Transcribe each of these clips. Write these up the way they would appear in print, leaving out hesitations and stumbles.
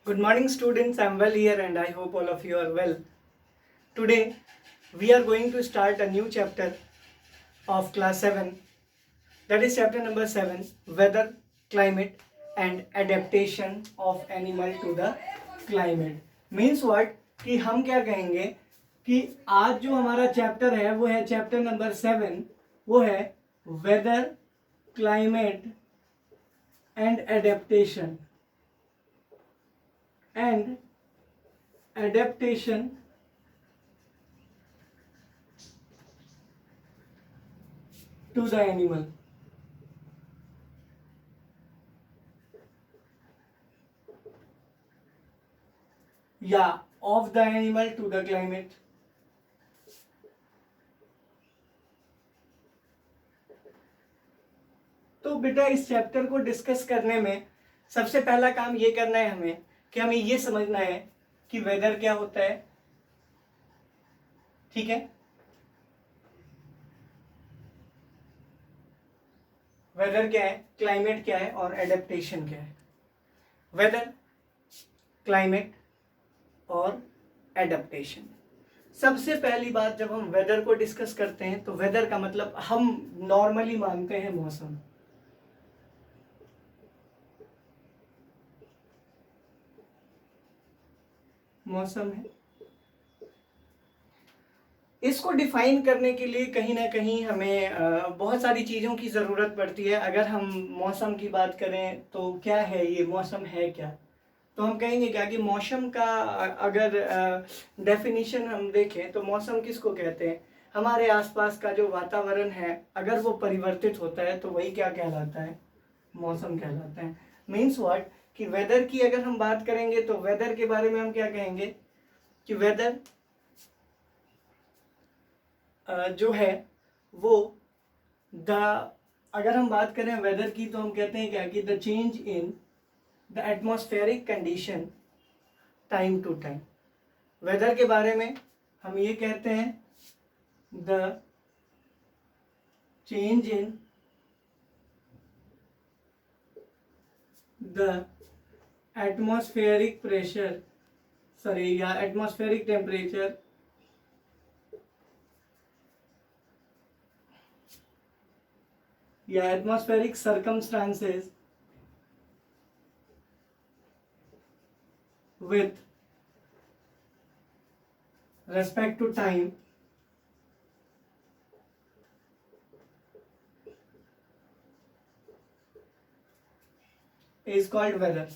Good morning, students. I'm well here and I hope all of you are well. Today, we are going to start a new chapter of class 7. That is chapter number 7, Weather, Climate and Adaptation of Animal to the Climate. Means what? कि हम क्या कहेंगे कि आज जो हमारा chapter है वो है चैप्टर नंबर 7, वो है weather, climate and adaptation to the animal. Yeah, of the animal to the climate. तो बेटा इस चैप्टर को डिस्कस करने में सबसे पहला काम ये करना है हमें कि हमें ये समझना है कि वेदर क्या होता है। ठीक है, वेदर क्या है, क्लाइमेट क्या है और एडेप्टेशन क्या है। वेदर, क्लाइमेट और एडेप्टेशन। सबसे पहली बात, जब हम वेदर को डिस्कस करते हैं तो वेदर का मतलब हम नॉर्मली मानते हैं मौसम। मौसम है, इसको डिफाइन करने के लिए कहीं ना कहीं हमें बहुत सारी चीज़ों की ज़रूरत पड़ती है। अगर हम मौसम की बात करें तो क्या है ये, मौसम है क्या, तो हम कहेंगे क्या कि मौसम का अगर डेफिनेशन हम देखें तो मौसम किसको कहते हैं, हमारे आसपास का जो वातावरण है अगर वो परिवर्तित होता है तो वही क्या कहलाता है, मौसम कहलाता है। मीन्स व्हाट कि वेदर की अगर हम बात करेंगे तो वेदर के बारे में हम क्या कहेंगे कि वेदर जो है वो अगर हम बात करें वेदर की तो हम कहते हैं क्या कि the change in the atmospheric condition time to time. Weather के बारे में हम ये कहते हैं the change in the atmospheric pressure या एटमॉस्फेरिक टेम्परेचर या atmospheric circumstances with respect to time is called weather.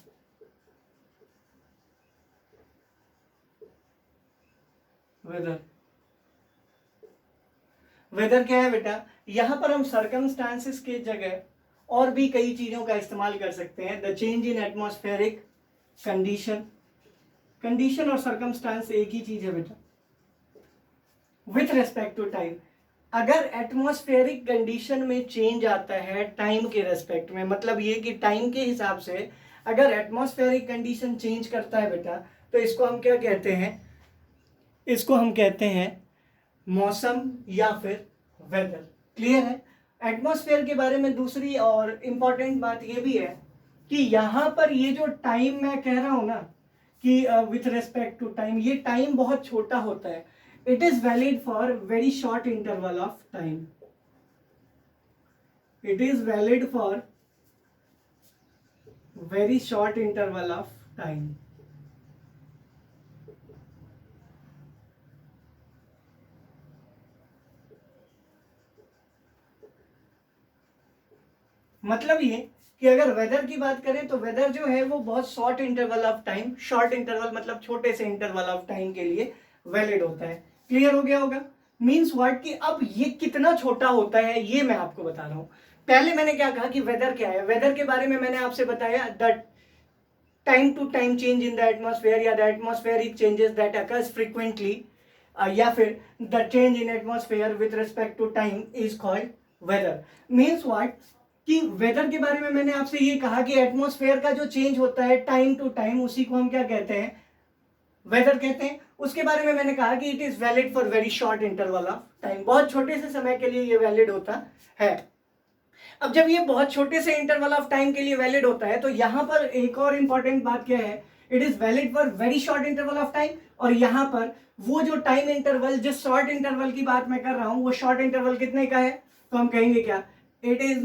Weather क्या है बेटा, यहां पर हम सर्कमस्टांसेस के जगह और भी कई चीजों का इस्तेमाल कर सकते हैं। The change in atmospheric condition और सर्कमस्टांस एक ही चीज है बेटा। विथ रेस्पेक्ट टू टाइम, अगर एटमॉस्फेरिक कंडीशन में चेंज आता है टाइम के रेस्पेक्ट में, मतलब ये कि टाइम के हिसाब से अगर एटमॉस्फेरिक कंडीशन चेंज करता है बेटा तो इसको हम क्या कहते हैं, इसको हम कहते हैं मौसम या फिर वेदर। क्लियर है। एटमॉस्फेयर के बारे में दूसरी और इंपॉर्टेंट बात ये भी है कि यहां पर ये जो टाइम मैं कह रहा हूं ना कि विथ रेस्पेक्ट टू टाइम, ये टाइम बहुत छोटा होता है। It is valid for very short interval of time. It is valid for very short interval of time. मतलब ये कि अगर वेदर की बात करें तो वेदर जो है वो बहुत short interval of time, short interval मतलब छोटे से इंटरवल ऑफ टाइम के लिए वैलिड होता है। क्लियर हो गया होगा। मीन्स व्हाट कि अब ये कितना छोटा होता है ये मैं आपको बता रहा हूं। पहले मैंने क्या कहा कि वेदर क्या है, वेदर के बारे में मैंने आपसे बताया the time to time change in the atmosphere या the atmospheric changes that occurs frequently या फिर the change in atmosphere with respect to time is called weather. Means what कि वेदर के बारे में मैंने आपसे ये कहा कि एटमॉस्फेयर का जो चेंज होता है टाइम टू टाइम उसी को हम क्या कहते हैं, वेदर कहते हैं। उसके बारे में मैंने कहा कि it is valid for very short interval of time, बहुत छोटे से समय के लिए ये वैलिड होता है। अब जब ये बहुत छोटे से इंटरवल ऑफ टाइम के लिए वैलिड होता है तो यहां पर एक और इंपॉर्टेंट बात क्या है, it is valid for very short interval of time, और यहाँ पर वो जो टाइम इंटरवल, जिस शॉर्ट इंटरवल की बात मैं कर रहा हूं, वो शॉर्ट इंटरवल कितने का है, तो हम कहेंगे क्या, it is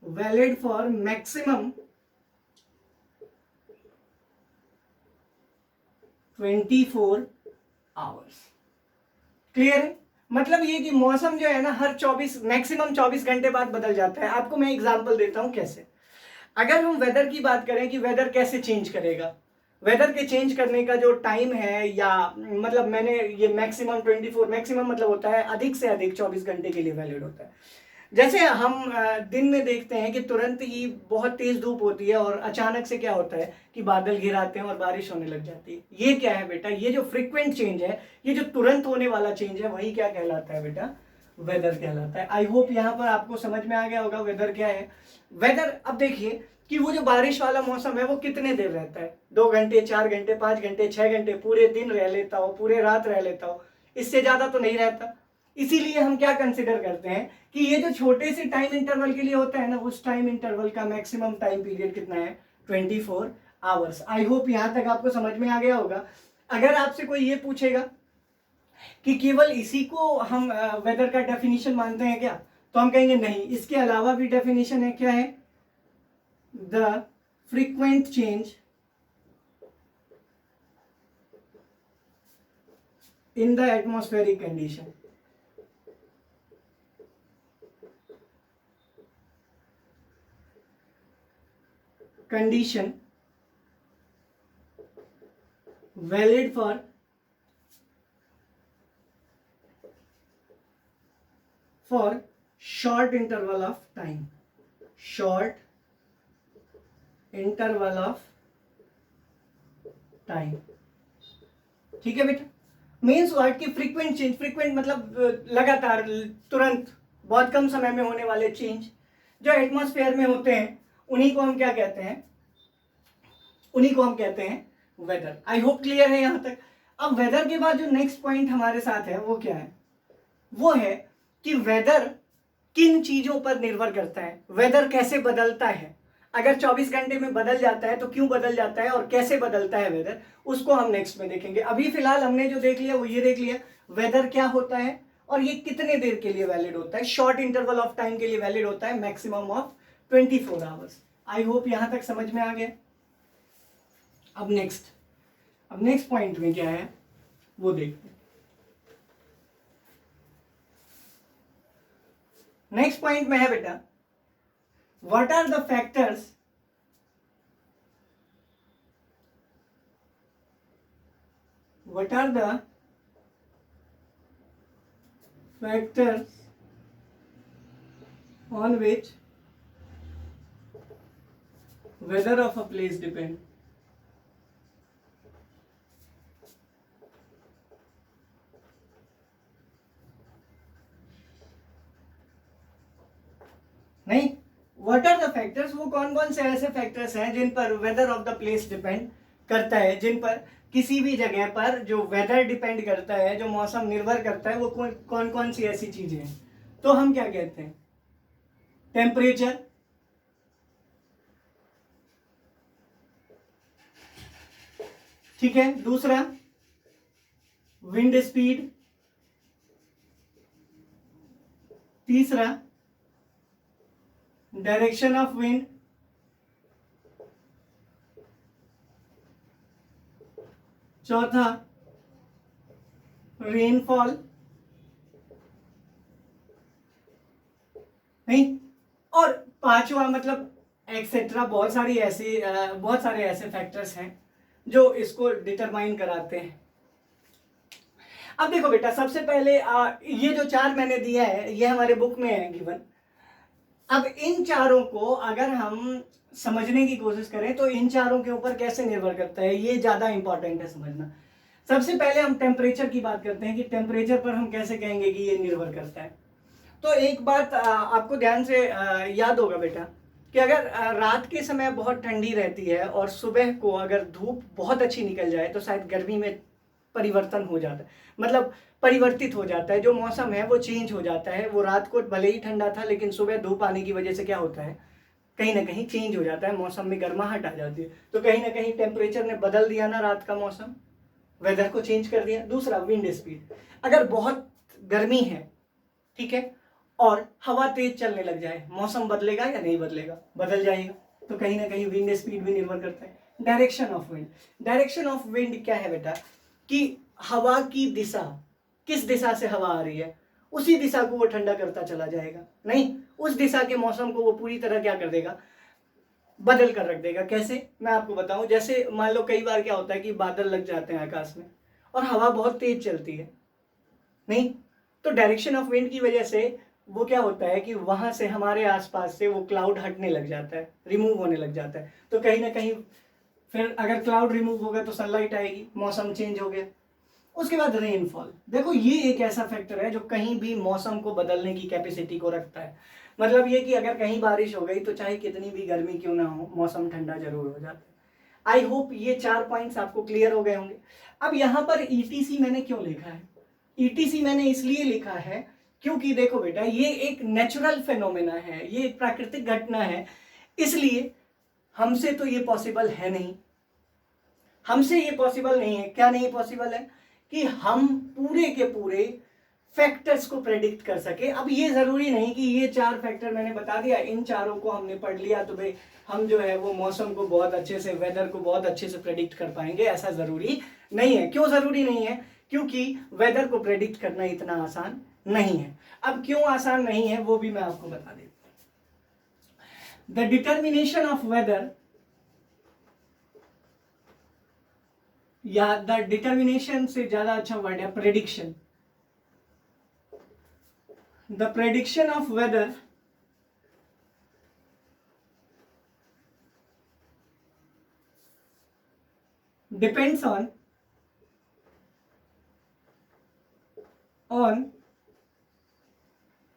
valid for maximum 24 hours. Clear है? मतलब ये कि मौसम जो है ना हर 24 मैक्सिमम 24 घंटे बाद बदल जाता है। आपको मैं एग्जांपल देता हूं कैसे। अगर हम वेदर की बात करें कि वेदर कैसे चेंज करेगा, वेदर के चेंज करने का जो टाइम है, या मतलब मैंने ये मैक्सिमम 24, मैक्सिमम मतलब होता है अधिक से अधिक 24 घंटे के लिए वैलिड होता है। जैसे हम दिन में देखते हैं कि तुरंत ही बहुत तेज धूप होती है और अचानक से क्या होता है कि बादल घिर आते हैं और बारिश होने लग जाती है। ये क्या है बेटा, ये जो फ्रीक्वेंट चेंज है, ये जो तुरंत होने वाला चेंज है, वही क्या कहलाता है बेटा, वेदर कहलाता है। आई होप यहाँ पर आपको समझ में आ गया होगा वेदर क्या है। वेदर, अब देखिए कि वो जो बारिश वाला मौसम है वो कितने देर रहता है, 2 घंटे, 4 घंटे, 5 घंटे, 6 घंटे, पूरे दिन रह लेता हो, पूरे रात रह लेता हो, इससे ज्यादा तो नहीं रहता। इसीलिए हम क्या कंसिडर करते हैं कि ये जो छोटे से टाइम इंटरवल के लिए होता है ना, उस टाइम इंटरवल का मैक्सिमम टाइम पीरियड कितना है, 24 आवर्स। आई होप यहां तक आपको समझ में आ गया होगा। अगर आपसे कोई ये पूछेगा कि केवल इसी को हम वेदर का डेफिनेशन मानते हैं क्या, तो हम कहेंगे नहीं, इसके अलावा भी डेफिनेशन है। क्या है? The frequent change in the atmospheric condition. valid for short interval of time, short interval of time। ठीक है बेटा, मीन्स वर्ड की फ्रीक्वेंट चेंज, फ्रीक्वेंट मतलब लगातार, तुरंत, बहुत कम समय में होने वाले चेंज जो एटमॉस्फेयर में होते हैं, उन्हीं को हम क्या कहते हैं, उन्हीं को हम कहते हैं वेदर। आई होप क्लियर है यहां तक। अब वेदर के बाद जो नेक्स्ट पॉइंट हमारे साथ है वो क्या है, वो है कि वेदर किन चीजों पर निर्भर करता है, वेदर कैसे बदलता है, अगर 24 घंटे में बदल जाता है तो क्यों बदल जाता है और कैसे बदलता है वेदर, उसको हम नेक्स्ट में देखेंगे। अभी फिलहाल हमने जो देख लिया वो ये देख लिया वेदर क्या होता है और ये कितने देर के लिए वैलिड होता है, शॉर्ट इंटरवल ऑफ टाइम के लिए वैलिड होता है, maximum of 24 hours. I hope यहां तक समझ में आ गया। अब नेक्स्ट पॉइंट में क्या है वो देखते हैं। नेक्स्ट पॉइंट में है बेटा, what are the factors on which weather of a place depend। नहीं, व्हाट आर द फैक्टर्स, वो कौन कौन से ऐसे फैक्टर्स हैं जिन पर weather of the place depend करता है, जिन पर किसी भी जगह पर जो वेदर डिपेंड करता है, जो मौसम निर्भर करता है, वो कौन कौन सी ऐसी चीजें हैं। तो हम क्या कहते हैं, टेम्परेचर, ठीक है, दूसरा विंड स्पीड, तीसरा डायरेक्शन ऑफ विंड, चौथा रेनफॉल, नहीं, और पांचवा मतलब एक्सेट्रा, बहुत सारे ऐसे फैक्टर्स हैं जो इसको डिटरमाइन कराते हैं। अब देखो बेटा, सबसे पहले ये जो 4 मैंने दिया है ये हमारे बुक में है गिवन। अब इन चारों को अगर हम समझने की कोशिश करें तो इन चारों के ऊपर कैसे निर्भर करता है, ये ज्यादा इंपॉर्टेंट है समझना। सबसे पहले हम टेम्परेचर की बात करते हैं कि टेम्परेचर पर हम कैसे कहेंगे कि ये निर्भर करता है। तो एक बात आपको ध्यान से याद होगा बेटा कि अगर रात के समय बहुत ठंडी रहती है और सुबह को अगर धूप बहुत अच्छी निकल जाए तो शायद गर्मी में परिवर्तन हो जाता है, मतलब परिवर्तित हो जाता है, जो मौसम है वो चेंज हो जाता है। वो रात को भले ही ठंडा था लेकिन सुबह धूप आने की वजह से क्या होता है, कहीं ना कहीं चेंज हो जाता है, मौसम में गर्माहट आ जाती है। तो कहीं ना कहीं टेम्परेचर ने बदल दिया ना रात का मौसम, वेदर को चेंज कर दिया। दूसरा विंड स्पीड, अगर बहुत गर्मी है, ठीक है, और हवा तेज चलने लग जाए, मौसम बदलेगा या नहीं बदलेगा? बदल जाएगा। तो कहीं ना कहीं विंड स्पीड भी निर्भर करता है। Direction of wind, direction of wind क्या है बेटा, कि हवा की दिशा, किस दिशा से हवा आ रही है उसी दिशा को वो ठंडा करता चला जाएगा, नहीं उस दिशा के मौसम को वो पूरी तरह क्या कर देगा, बदल कर रख देगा। कैसे, मैं आपको बताऊं, जैसे मान लो कई बार क्या होता है कि बादल लग जाते हैं आकाश में और हवा बहुत तेज चलती है, नहीं, तो डायरेक्शन ऑफ विंड की वजह से वो क्या होता है कि वहां से हमारे आसपास से वो क्लाउड हटने लग जाता है, रिमूव होने लग जाता है। तो कहीं ना कहीं फिर अगर क्लाउड रिमूव होगा तो सनलाइट आएगी, मौसम चेंज हो गया। उसके बाद रेनफॉल, देखो ये एक ऐसा फैक्टर है जो कहीं भी मौसम को बदलने की कैपेसिटी को रखता है। मतलब ये कि अगर कहीं बारिश हो गई तो चाहे कितनी भी गर्मी क्यों ना हो, मौसम ठंडा जरूर हो जाता है। आई होप ये 4 पॉइंट्स आपको क्लियर हो गए होंगे। अब यहाँ पर ईटीसी मैंने क्यों लिखा है? ईटीसी मैंने इसलिए लिखा है क्योंकि देखो बेटा, ये एक नेचुरल फेनोमेना है, ये एक प्राकृतिक घटना है, इसलिए हमसे तो ये पॉसिबल है नहीं, हमसे ये पॉसिबल नहीं है। क्या नहीं पॉसिबल है? कि हम पूरे के पूरे फैक्टर्स को प्रेडिक्ट कर सके। अब ये जरूरी नहीं कि ये 4 फैक्टर मैंने बता दिया, इन चारों को हमने पढ़ लिया तो भाई हम जो है वो मौसम को बहुत अच्छे से, वेदर को बहुत अच्छे से प्रेडिक्ट कर पाएंगे, ऐसा जरूरी नहीं है। क्यों जरूरी नहीं है? क्योंकि वेदर को प्रेडिक्ट करना इतना आसान नहीं है। अब क्यों आसान नहीं है वो भी मैं आपको बता देता हूं। द डिटर्मिनेशन ऑफ वेदर, या द डिटर्मिनेशन से ज्यादा अच्छा वर्ड है prediction. The prediction of weather depends on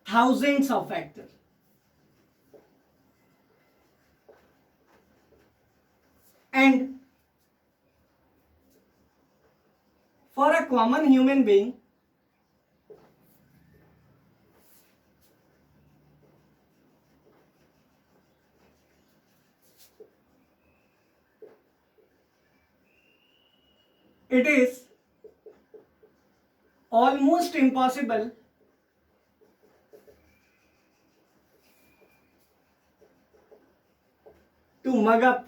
thousands of factors, and for a common human being, it is almost impossible to mug up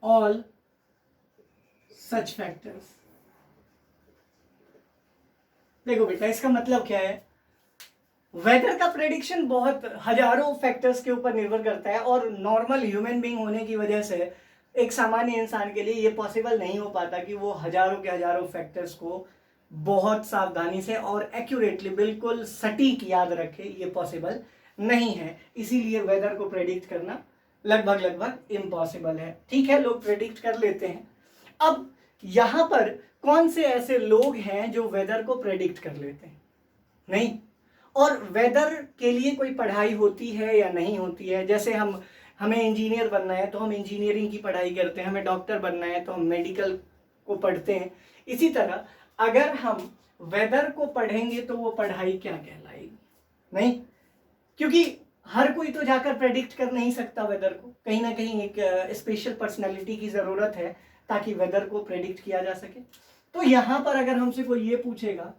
all such factors। देखो बेटा, इसका मतलब क्या है, वेदर का प्रेडिक्शन बहुत हजारों फैक्टर्स के ऊपर निर्भर करता है, और नॉर्मल ह्यूमन बीइंग होने की वजह से एक सामान्य इंसान के लिए ये पॉसिबल नहीं हो पाता कि वो हजारों के हजारों फैक्टर्स को बहुत सावधानी से और एक्यूरेटली, बिल्कुल सटीक याद रखे, ये पॉसिबल नहीं है। इसीलिए वेदर को प्रेडिक्ट करना लगभग लगभग इम्पॉसिबल है। ठीक है, लोग प्रेडिक्ट कर लेते हैं। अब यहां पर कौन से ऐसे लोग हैं जो वेदर को प्रेडिक्ट कर लेते हैं? नहीं। और वेदर के लिए कोई पढ़ाई होती है या नहीं होती है? जैसे हमें इंजीनियर बनना है तो हम इंजीनियरिंग की पढ़ाई करते हैं, हमें डॉक्टर बनना है तो हम मेडिकल को पढ़ते हैं। इसी तरह अगर हम वेदर को पढ़ेंगे तो वो पढ़ाई क्या कहलाएगी? नहीं, क्योंकि हर कोई तो जाकर प्रेडिक्ट कर नहीं सकता वेदर को। कहीं ना कहीं एक स्पेशल पर्सनैलिटी की जरूरत है ताकि वेदर को प्रेडिक्ट किया जा सके। तो यहां पर अगर हमसे कोई ये पूछेगा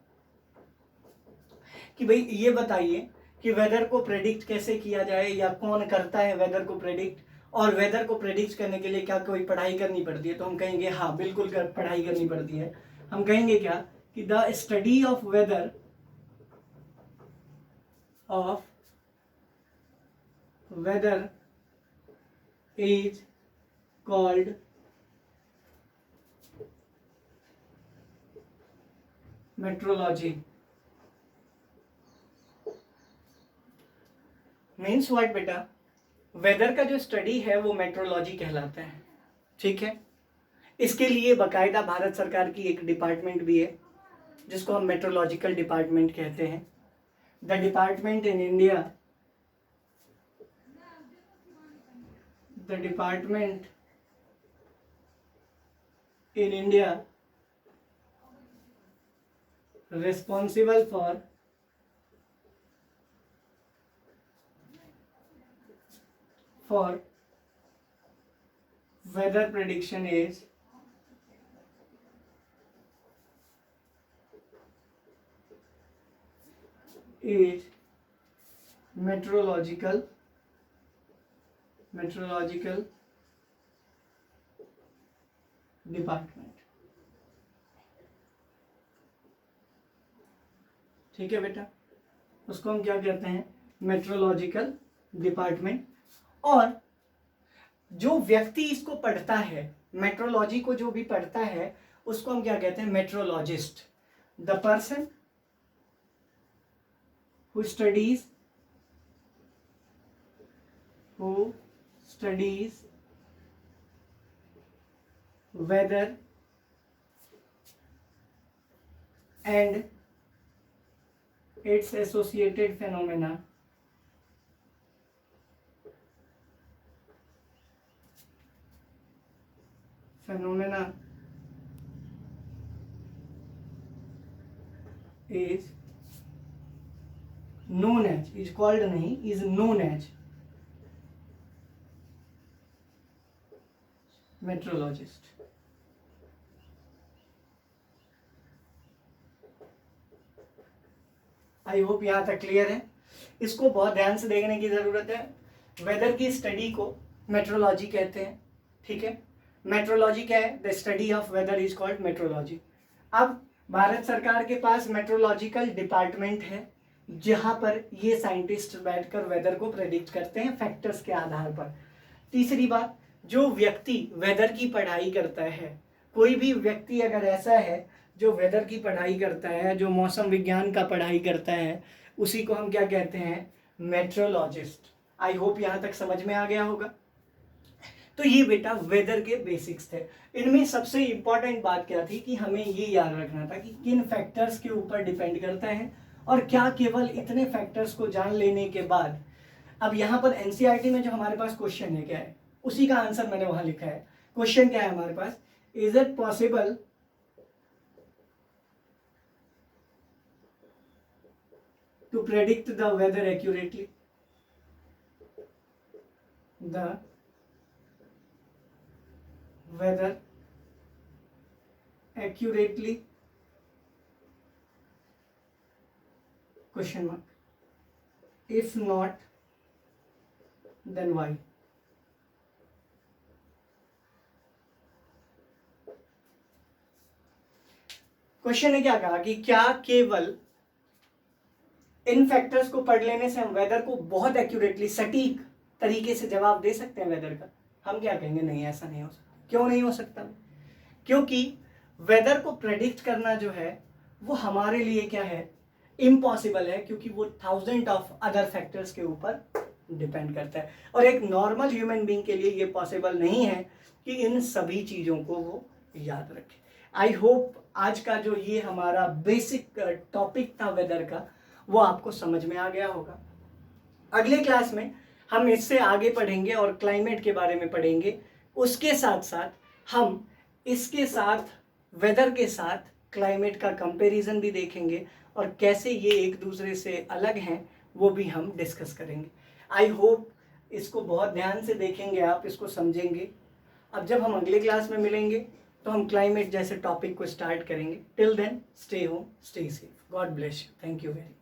कि भाई ये बताइए कि वेदर को प्रेडिक्ट कैसे किया जाए, या कौन करता है वेदर को प्रेडिक्ट, और वेदर को प्रेडिक्ट करने के लिए क्या कोई पढ़ाई करनी पड़ती है? तो हम कहेंगे हाँ, बिल्कुल पढ़ाई करनी पड़ती है। हम कहेंगे क्या कि the study of weather is called meteorology. Means what बेटा, वेदर का जो स्टडी है वो मेट्रोलॉजी कहलाता है। ठीक है, इसके लिए बाकायदा भारत सरकार की एक डिपार्टमेंट भी है जिसको हम मेट्रोलॉजिकल डिपार्टमेंट कहते हैं। The department in India, the department in India responsible for for weather prediction is meteorological department. ठीक है बेटा, उसको हम क्या कहते हैं, मेट्रोलॉजिकल डिपार्टमेंट। और जो व्यक्ति इसको पढ़ता है, मेट्रोलॉजी को जो भी पढ़ता है, उसको हम क्या कहते हैं, metrologist. The person who studies weather and its associated phenomena is known as, is called नहीं, is known as meteorologist। I hope यहां तक क्लियर है। इसको बहुत ध्यान से देखने की जरूरत है। वेदर की स्टडी को मेट्रोलॉजी कहते हैं। ठीक है, मेट्रोलॉजी क्या है, the study of weather is called meteorology. अब भारत सरकार के पास मेट्रोलॉजिकल डिपार्टमेंट है, जहां पर ये साइंटिस्ट बैठकर वेदर को प्रेडिक्ट करते हैं फैक्टर्स के आधार पर। तीसरी बात, जो व्यक्ति वेदर की पढ़ाई करता है, कोई भी व्यक्ति अगर ऐसा है जो वेदर की पढ़ाई करता है, जो मौसम विज्ञान का पढ़ाई करता है, उसी को हम क्या कहते हैं, मेट्रोलॉजिस्ट। आई होप यहां तक समझ में आ गया होगा। तो ये बेटा वेदर के बेसिक्स थे। इनमें सबसे इंपॉर्टेंट बात क्या थी कि हमें ये याद रखना था कि किन फैक्टर्स के ऊपर डिपेंड करता है, और क्या केवल इतने फैक्टर्स को जान लेने के बाद, अब यहाँ पर एनसीईआरटी में जो हमारे पास क्वेश्चन है क्या है, उसी का आंसर मैंने वहां लिखा है। क्वेश्चन क्या है हमारे पास, is it possible to predict the weather accurately? The weather accurately? Question mark. If not, then why? Question ने क्या कहा कि क्या केवल इन फैक्टर्स को पढ़ लेने से हम वेदर को बहुत एक्यूरेटली, सटीक तरीके से जवाब दे सकते हैं वेदर का? हम क्या कहेंगे, नहीं, ऐसा नहीं हो सकता। क्यों नहीं हो सकता? क्योंकि वेदर को प्रेडिक्ट करना जो है वो हमारे लिए क्या है, इम्पॉसिबल है, क्योंकि वो थाउजेंड ऑफ अदर फैक्टर्स के ऊपर डिपेंड करता है, और एक नॉर्मल ह्यूमन बीइंग के लिए ये पॉसिबल नहीं है कि इन सभी चीज़ों को वो याद रखे। आई होप आज का जो ये हमारा बेसिक टॉपिक था वेदर का, वो आपको समझ में आ गया होगा। अगले क्लास में हम इससे आगे पढ़ेंगे और क्लाइमेट के बारे में पढ़ेंगे। उसके साथ साथ हम इसके साथ वेदर के साथ क्लाइमेट का कंपैरिजन भी देखेंगे, और कैसे ये एक दूसरे से अलग हैं वो भी हम डिस्कस करेंगे। आई होप इसको बहुत ध्यान से देखेंगे, आप इसको समझेंगे। अब जब हम अगले क्लास में मिलेंगे तो हम क्लाइमेट जैसे टॉपिक को स्टार्ट करेंगे। Till then, stay home, stay safe, God bless you, thank you very much.